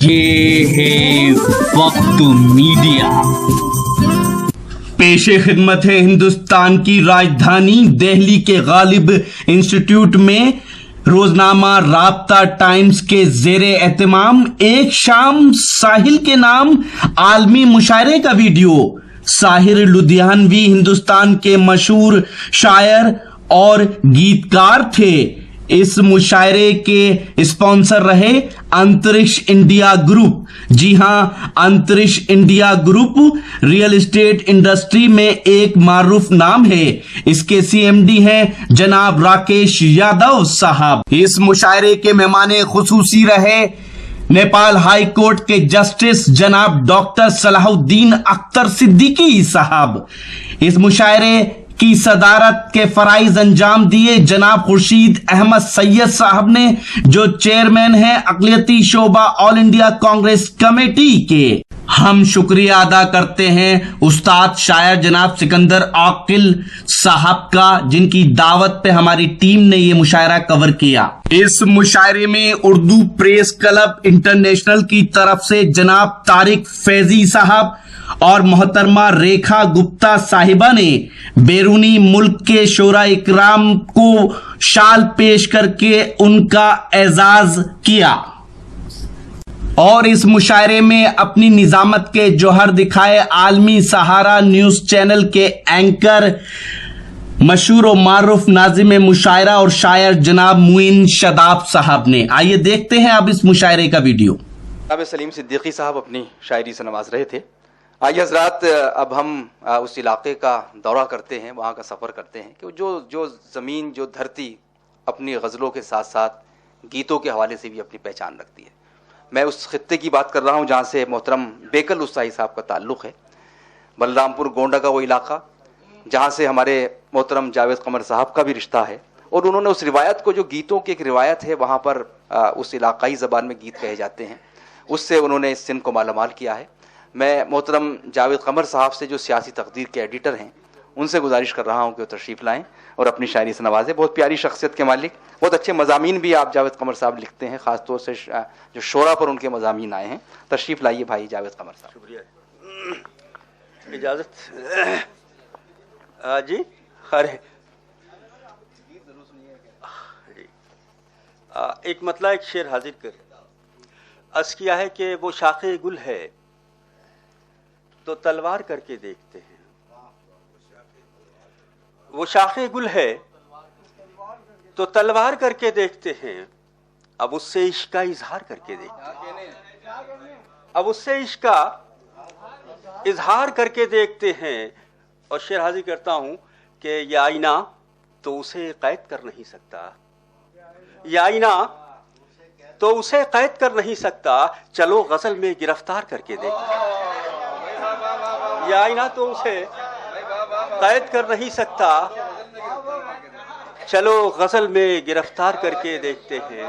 ये है वक्त मीडिया। पेशे खिदमत है हिंदुस्तान की राजधानी दिल्ली के गालिब इंस्टीट्यूट में रोजनामा राब्ता टाइम्स के जेरे एहतमाम एक शाम साहिल के नाम आलमी मुशायरे का वीडियो। साहिर लुधियानवी हिंदुस्तान के मशहूर शायर और गीतकार थे। इस मुशायरे के स्पॉन्सर रहे अंतरिक्ष इंडिया ग्रुप। जी हां, अंतरिक्ष India group real estate industry में एक मारूफ नाम है। इसके सीएमडी हैं जनाब राकेश यादव साहब। इस मुशायरे के मेहमाने खुसूसी रहे नेपाल हाई कोर्ट के जस्टिस जनाब डॉक्टर सलाहुद्दीन अख्तर सिद्दीकी साहब। इस मुशायरे की सदारत के फराइज अंजाम दिए जनाब खुर्शीद अहमद सैयद साहब ने, जो चेयरमैन हैं अक़लियती शोबा ऑल इंडिया कांग्रेस कमेटी के। हम शुक्रिया अदा करते हैं उस्ताद शायर जनाब सिकंदर आकिल साहब का, जिनकी दावत पे हमारी टीम ने ये मुशायरा कवर किया। इस मुशायरे में उर्दू प्रेस क्लब इंटरनेशनल की तरफ से जनाब तारिक फैजी साहब और मोहतरमा रेखा गुप्ता साहिबा ने बैरूनी मुल्क के शोरा इकराम को शाल पेश करके उनका एजाज किया और इस मुशायरे में अपनी निजामत के जौहर दिखाए आलमी सहारा न्यूज चैनल के एंकर मशहूर और मारूफ नाजिम मुशायरा और शायर जनाब मुइन शदाब साहब ने। आइए देखते हैं अब इस मुशायरे का वीडियो। जनाब सलीम सिद्दीकी साहब अपनी शायरी से नवाज रहे थे। आइए हजरात, अब हम उस इलाके का दौरा करते हैं, वहाँ का सफ़र करते हैं कि जो ज़मीन, जो धरती अपनी गज़लों के साथ साथ गीतों के हवाले से भी अपनी पहचान रखती है। मैं उस खित्ते की बात कर रहा हूँ जहाँ से मोहतरम बेकल उस्ताही साहब का ताल्लुक़ है। बलरामपुर गोंडा का वो इलाका जहाँ से हमारे मोहतरम जावेद कमर साहब का भी रिश्ता है, और उन्होंने उस रिवायत को, जो गीतों की एक रिवायत है वहाँ पर उस इलाकाई ज़बान में गीत कहे जाते हैं, उससे उन्होंने इस सिन को मालामाल किया है। मैं मोहतरम जावेद कमर साहब से, जो सियासी तकदीर के एडिटर हैं, उनसे गुजारिश कर रहा हूं कि वो तशरीफ़ लाएं और अपनी शायरी से नवाजें। बहुत प्यारी शख्सियत के मालिक, बहुत अच्छे मज़ामीन भी आप जावेद कमर साहब लिखते हैं, ख़ासतौर से जो शोरा पर उनके मज़ामीन आए हैं। तशरीफ़ लाइए भाई जावेद कमर साहब। शुक्रिया। इजाज़त जी। अरे एक मतला एक शेर हाजिर कर अर्ज़ किया है कि वो शाखे गुल है तो तलवार करके देखते हैं। वो शाखे गुल है तो तलवार करके देखते हैं, अब उससे इश्क का इजहार करके देखते हैं। अब उससे इश्क का इजहार करके देखते हैं। और शेर हाजिर करता हूं कि यह आईना तो उसे कैद कर नहीं सकता, यह आईना तो उसे कैद कर नहीं सकता, चलो गजल में गिरफ्तार करके देखते हैं। यह आईना तो उसे कैद कर नहीं सकता, चलो गजल में गिरफ्तार करके देखते हैं।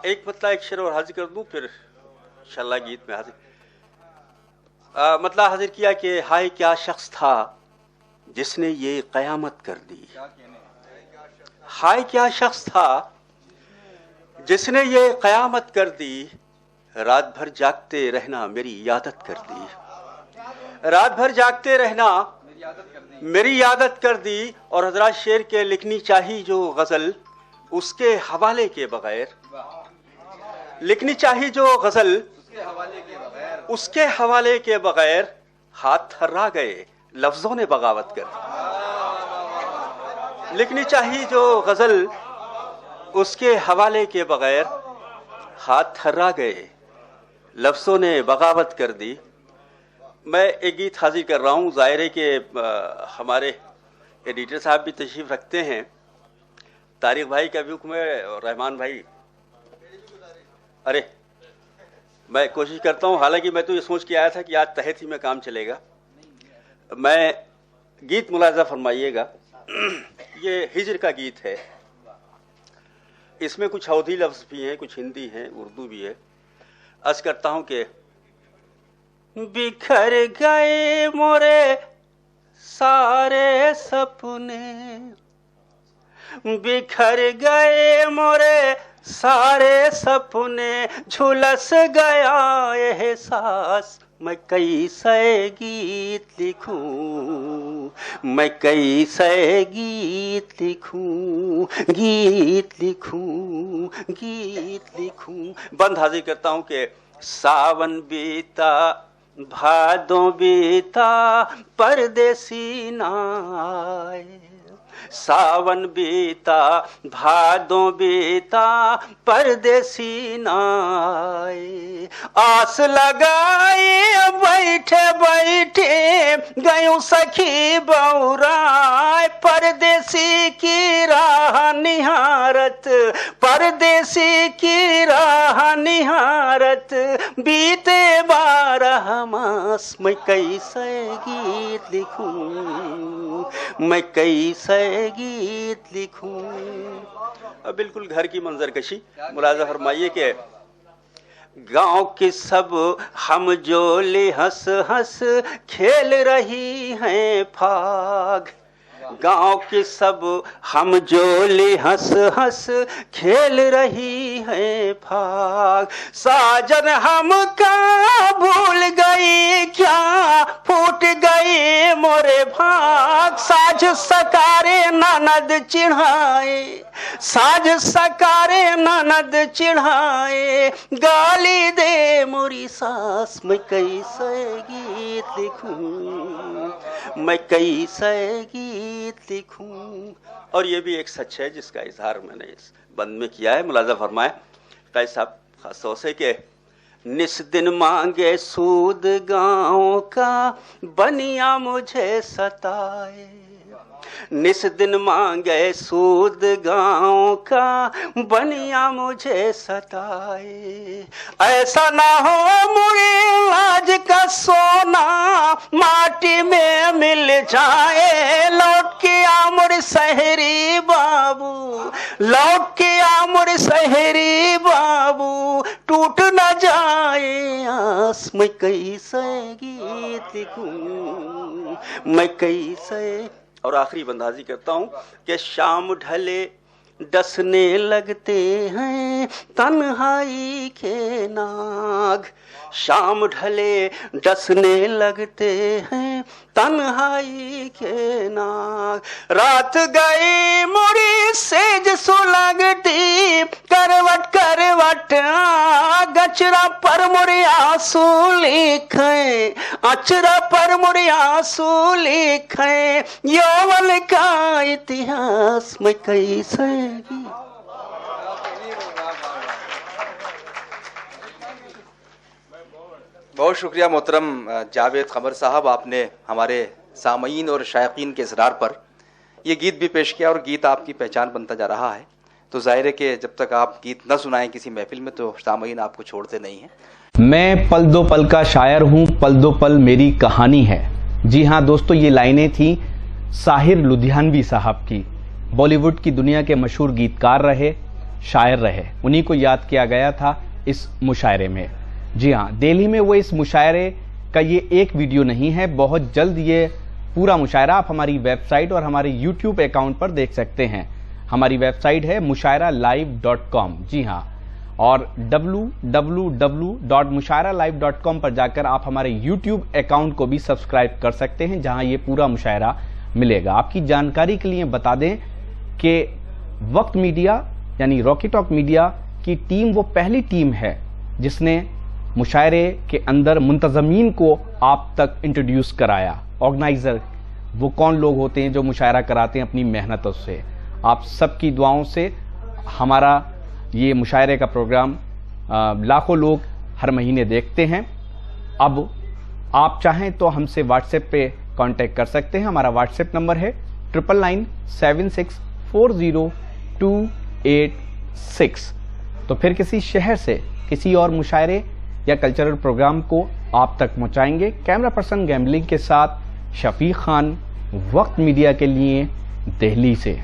एक मतला एक शेर और हाजिर कर दूं, फिर इंशाल्लाह गीत में हाजिर। मतला हाजिर किया कि हाय क्या शख्स था जिसने ये कयामत कर दी। हाय क्या शख्स था जिसने ये कयामत कर दी, रात भर जागते रहना मेरी यादत कर दी। रात भर जागते रहना मेरी यादत कर दी। और हजरात, शेर के लिखनी चाहिए जो गजल उसके हवाले के बगैर, लिखनी चाहिए जो गजल उसके हवाले के बगैर, हाथ थर्रा गए लफ्जों ने बगावत कर दी। लिखनी चाहिए जो गजल उसके हवाले के बगैर, हाथ थर्रा गए लफ्ज़ों ने बगावत कर दी। मैं एक गीत हाजिर कर रहा हूँ। ज़ाहिर है कि हमारे एडिटर साहब भी तशरीफ़ रखते हैं, तारिक भाई का भी हुक्म है और रहमान भाई। अरे मैं कोशिश करता हूँ, हालांकि मैं तो ये सोच के आया था कि आज तहत ही में काम चलेगा। मैं गीत मुलाज़ा फरमाइएगा। ये हिजर का गीत है, इसमें कुछ अवधी लफ्ज़ भी हैं, कुछ हिंदी हैं, उर्दू भी है। अर्ज़ करता हूँ कि बिखर गए मोरे सारे सपने, बिखर गए मोरे सारे सपने झुलस गया एहसास, मैं कैसे गीत लिखूं, मैं कैसे गीत लिखूं, गीत लिखूं, गीत लिखूं। बंद हाजिर करता हूं कि सावन बीता भादों बीता परदेसी ना आए, सावन बीता भादों बीता परदेसी ना आए, आस लगाए बैठे बैठे गयूं सखी बौराए, परदेसी की राह निहारत, परदेसी की राह निहारत, बीते 12 मास, मैं कैसे गीत लिखूं, मैं कैसे गीत लिखूं। अब बिल्कुल घर की मंजरकशी मुलाजा फरमाइए कि गांव की सब हम जोली हंस हंस खेल रही हैं फाग, गांव की सब हम जोली हंस हंस खेल रही हैं फाग, साजन हमका भूल गई क्या फूट गई मोरे भाग, साज सकारे ननद चिढ़ाए, साज सकारे ननद चिढ़ाए, गाली दे मोरी सास, मैं कैसे गीत लिखूं, मैं कैसे गीत लिखूं। और ये भी एक सच है जिसका इजहार मैंने इस बंद में किया है। मुलाजा फरमाए कैद साहब खास तौर से कि निस दिन मांगे सूद गाँव का बनिया मुझे सताए, निस दिन मांगे सूद गाँव का बनिया मुझे सताए, ऐसा ना हो मुझे लाज का सोना माटी में मिल जाए, लौट के आमुर सहरी बाबू, लौट के आमुर सहरी बाबू, टूट न जाए आस, मैं कैसे गीत लिखूं, मैं कैसे। और आखिरी बंदाजी करता हूं कि शाम ढले डसने लगते हैं तन्हाई के नाग, शाम ढले डसने लगते हैं तन्हाई के नाग, रात गई मुड़ी सेज सुलगती करवट करवट, गचरा पर मुड़ी आंसू लिखे, अचरा पर मुड़ी आंसू लिखे, यौवन का इतिहास, मैं कैसे। बहुत शुक्रिया मोहतरम जावेद कमर साहब, आपने हमारे सामईन और शायकीन के इसरार पर यह गीत भी पेश किया और गीत आपकी पहचान बनता जा रहा है। तो जाहिर है कि जब तक आप गीत न सुनाएं किसी महफिल में तो सामईन आपको छोड़ते नहीं हैं। मैं पल दो पल का शायर हूँ, पल दो पल मेरी कहानी है। जी हाँ दोस्तों, ये लाइनें थी साहिर लुधियानवी साहब की। बॉलीवुड की दुनिया के मशहूर गीतकार रहे, शायर रहे, उन्हीं को याद किया गया था इस मुशायरे में। जी हाँ, दिल्ली में वो इस मुशायरे का ये एक वीडियो नहीं है, बहुत जल्द ये पूरा मुशायरा आप हमारी वेबसाइट और हमारे यूट्यूब अकाउंट पर देख सकते हैं। हमारी वेबसाइट है mushairalive.com। जी हाँ, और www.mushairalive.com पर जाकर आप हमारे यूट्यूब अकाउंट को भी सब्सक्राइब कर सकते हैं, जहां ये पूरा मुशायरा मिलेगा। आपकी जानकारी के लिए बता दें कि वक्त मीडिया यानी रॉकी टॉक मीडिया की टीम वो पहली टीम है जिसने मुशायरे के अंदर मुंतजमीन को आप तक इंट्रोड्यूस कराया। ऑर्गेनाइजर वो कौन लोग होते हैं जो मुशायरा कराते हैं अपनी मेहनतों से। आप सबकी दुआओं से हमारा ये मुशायरे का प्रोग्राम लाखों लोग हर महीने देखते हैं। अब आप चाहें तो हमसे व्हाट्सएप पे कांटेक्ट कर सकते हैं। हमारा व्हाट्सएप नंबर है 9997640286। तो फिर किसी शहर से किसी और मुशायरे या कल्चरल प्रोग्राम को आप तक पहुंचाएंगे। कैमरा पर्सन गैम्बलिंग के साथ शफीक खान, वक्त मीडिया के लिए दिल्ली से।